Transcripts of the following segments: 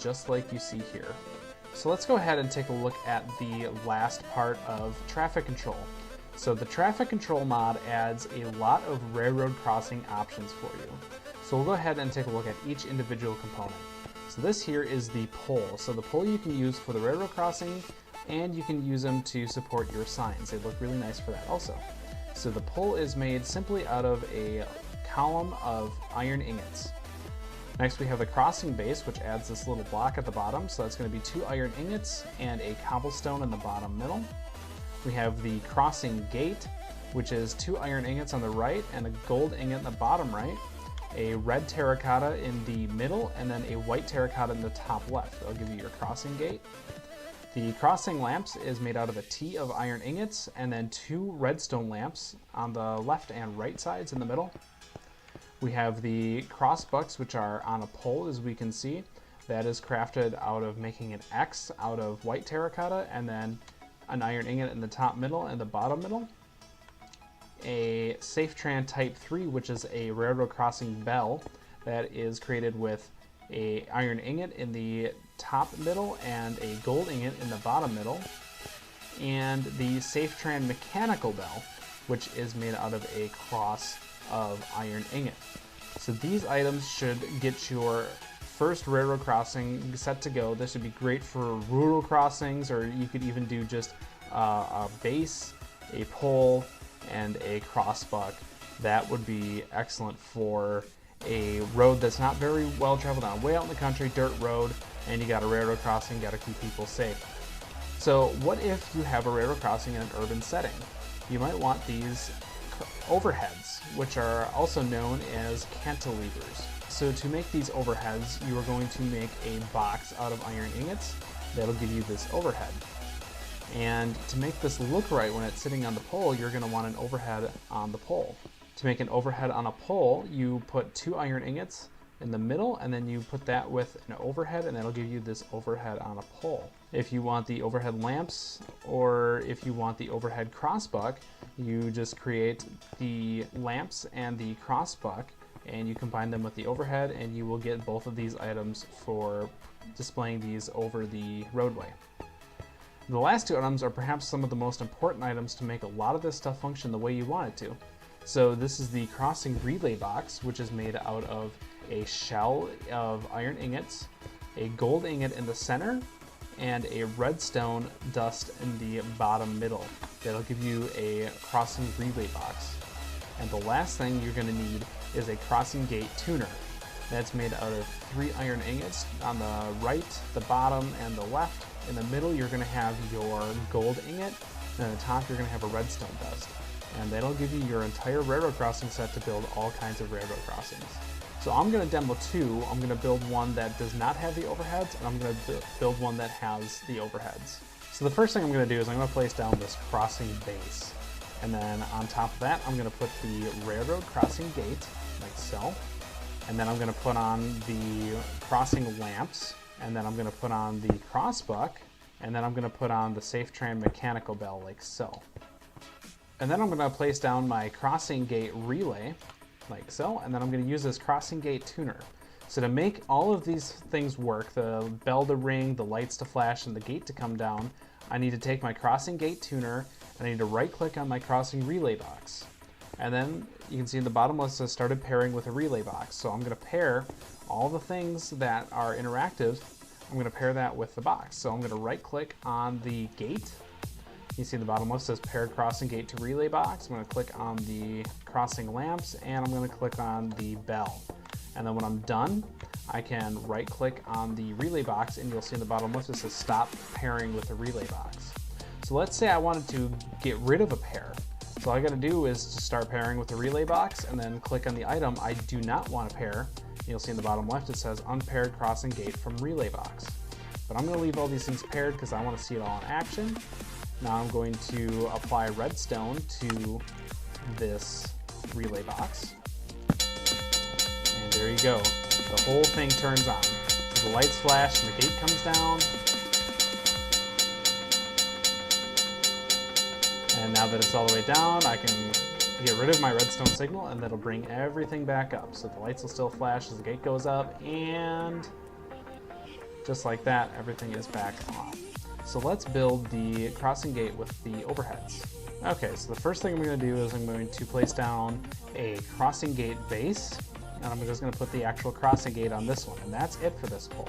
just like you see here. So let's go ahead and take a look at the last part of traffic control. So the traffic control mod adds a lot of railroad crossing options for you. So we'll go ahead and take a look at each individual component. So this here is the pole. So the pole you can use for the railroad crossing, and you can use them to support your signs. They look really nice for that also. So the pole is made simply out of a column of iron ingots. Next we have the crossing base, which adds this little block at the bottom. So that's going to be 2 iron ingots and a cobblestone in the bottom middle. We have the crossing gate, which is 2 iron ingots on the right and a gold ingot in the bottom right, a red terracotta in the middle, and then a white terracotta in the top left. That'll give you your crossing gate. The crossing lamps is made out of a T of iron ingots and then 2 redstone lamps on the left and right sides in the middle. We have the crossbucks, which are on a pole, as we can see. That is crafted out of making an X out of white terracotta and then an iron ingot in the top middle and the bottom middle. A SafeTran Type 3, which is a railroad crossing bell that is created with a iron ingot in the top middle and a gold ingot in the bottom middle. And the SafeTran Mechanical Bell, which is made out of a cross of iron ingot. So these items should get your first railroad crossing set to go. This would be great for rural crossings, or you could even do just a base, a pole, and a crossbuck. That would be excellent for a road that's not very well traveled on, way out in the country, dirt road, and you got a railroad crossing, got to keep people safe. So what if you have a railroad crossing in an urban setting? You might want these overheads, which are also known as cantilevers. So to make these overheads, you are going to make a box out of iron ingots. That'll give you this overhead. And to make this look right when it's sitting on the pole, you're going to want an overhead on the pole. To make an overhead on a pole, you put 2 iron ingots in the middle, and then you put that with an overhead, and that'll give you this overhead on a pole. If you want the overhead lamps, or if you want the overhead crossbuck, you just create the lamps and the crossbuck, and you combine them with the overhead, and you will get both of these items for displaying these over the roadway. The last 2 items are perhaps some of the most important items to make a lot of this stuff function the way you want it to. So this is the crossing relay box, which is made out of a shell of iron ingots, a gold ingot in the center, and a redstone dust in the bottom middle. That'll give you a crossing relay box. And the last thing you're going to need is a crossing gate tuner. That's made out of 3 iron ingots on the right, the bottom, and the left. In the middle, you're going to have your gold ingot, and at the top, you're going to have a redstone dust. And that'll give you your entire railroad crossing set to build all kinds of railroad crossings. So I'm going to demo 2. I'm going to build one that does not have the overheads, and I'm going to build one that has the overheads. So the first thing I'm going to do is I'm going to place down this crossing base. And then on top of that, I'm going to put the railroad crossing gate, like so. And then I'm going to put on the crossing lamps. And then I'm going to put on the crossbuck. And then I'm going to put on the SafeTran Mechanical Bell, like so. And then I'm going to place down my crossing gate relay, like so, and then I'm going to use this crossing gate tuner. So to make all of these things work, the bell to ring, the lights to flash, and the gate to come down, I need to take my crossing gate tuner, and I need to right click on my crossing relay box. And then you can see in the bottom list it started pairing with a relay box. So I'm going to pair all the things that are interactive, I'm going to pair that with the box. So I'm going to right click on the gate. You see in the bottom list says paired crossing gate to relay box. I'm going to click on the crossing lamps, and I'm going to click on the bell. And then when I'm done, I can right click on the relay box, and you'll see in the bottom list it says stop pairing with the relay box. So let's say I wanted to get rid of a pair. So all I got to do is to start pairing with the relay box, and then click on the item I do not want to pair. You'll see in the bottom left it says unpaired crossing gate from relay box. But I'm going to leave all these things paired because I want to see it all in action. Now I'm going to apply redstone to this relay box. And there you go. The whole thing turns on. So the lights flash and the gate comes down. And now that it's all the way down, I can get rid of my redstone signal, and that'll bring everything back up. So the lights will still flash as the gate goes up, and Just like that, everything is back off. So let's build the crossing gate with the overheads. Okay, so the first thing I'm going to do is I'm going to place down a crossing gate base, and I'm just going to put the actual crossing gate on this one, and that's it for this pole.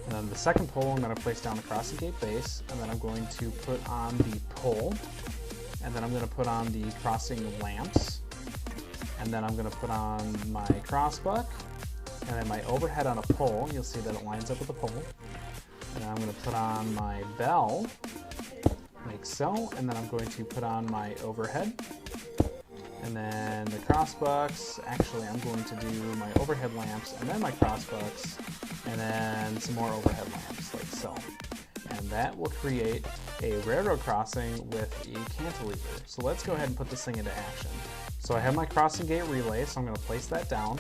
And then the second pole, I'm going to place down the crossing gate base, and then I'm going to put on the pole, and then I'm going to put on the crossing lamps, and then I'm going to put on my crossbuck, and then my overhead on a pole. You'll see that it lines up with the pole. And then I'm going to put on my bell, like so, and then I'm going to put on my overhead. And then the crossbucks, actually I'm going to do my overhead lamps, and then my crossbucks, and then some more overhead lamps, like so. And that will create a railroad crossing with a cantilever. So let's go ahead and put this thing into action. So I have my crossing gate relay, so I'm going to place that down.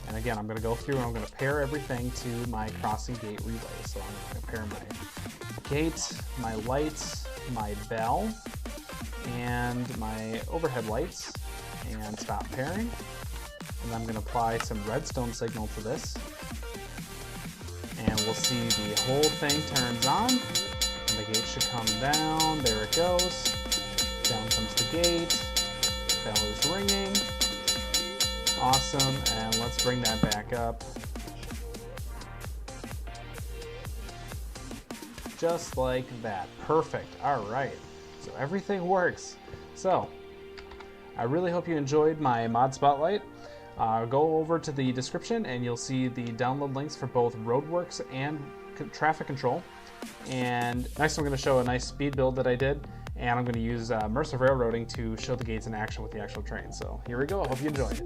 And again, I'm going to go through and I'm going to pair everything to my crossing gate relay. So I'm going to pair my gate, my lights, my bell, and my overhead lights, and stop pairing. And I'm going to apply some redstone signal to this. And we'll see the whole thing turns on. And the gate should come down. There it goes. Down comes the gate. Bell is ringing. Awesome. And let's bring that back up. Just like that. Perfect. All right. So everything works. So I really hope you enjoyed my mod spotlight. Go over to the description and you'll see the download links for both Roadworks and Traffic Control. And next I'm going to show a nice speed build that I did, and I'm going to use immersive railroading to show the gates in action with the actual train. So here we go. I hope you enjoy it.